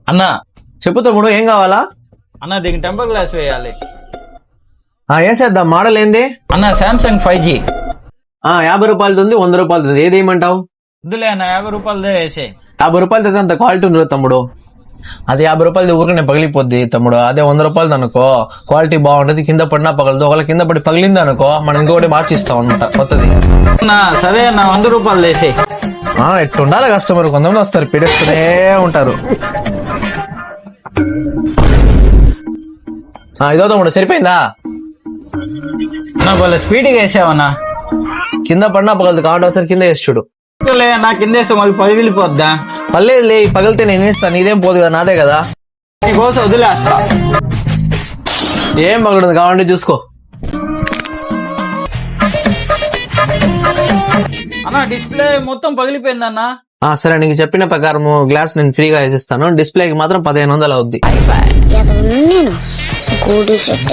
అన్నా చెప్పు తమ్ముడు, ఏం కావాలా? అన్న దీనికి టెంపర్ గ్లాస్ వేయాలి. వేసేద్దాం. మోడల్ ఏంది? అన్న శాంసంగ్ 5G. 50 రూపాయలది ఉంది, 100 రూపాయలది ఉంది. ఏది ఏమంటావు? వద్దులే అన్న, 50 రూపాయలదే వేసే. 50 రూపాయలది అంత క్వాలిటీ ఉండదు తమ్ముడు. అది 50 రూపాయలది ఊరికనే పగిలిపోద్ది తమ్ముడు. అదే 100 రూపాయలది అనుకో, క్వాలిటీ బాగుంటది, కింద పడినా పగలదు. ఒకవేళ కింద పడి పగిలింది అనుకో, మనం ఇంకొకటి మార్చిస్తాం అనమాట కొత్తది. అన్న సరే అన్న, 100 రూపాయలు వేసే. ఎట్టుండాలి కస్టమర్, కొంతమంది వస్తారు పిడేస్తూనే ఉంటారు. ఇదో తమ్ముడు, సరిపోయిందా? నా వాళ్ళ స్పీడ్గా వేసావన్నా. కింద పడినా పగలదు, కావాలంటే ఒకసారి కింద వేసి చూడు. నా కింద వేస్తే మళ్ళీ పగిలిపోద్దా? పర్లేదులే, పగిలితే నేను ఇస్తాను, నీదేం పోదు కదా, నాదే కదా. నీకోసం వదిలేస్తా. ఏం పగలదు, కావాలంటే చూసుకో. అన్న డిస్ప్లే మొత్తం పగిలిపోయిందన్నా. సరే, నీకు చెప్పిన ప్రకారం గ్లాస్ నేను ఫ్రీగా వేసిస్తాను. డిస్ప్లేకి మాత్రం 1500 అవుద్ది. నేను గూడు సెట్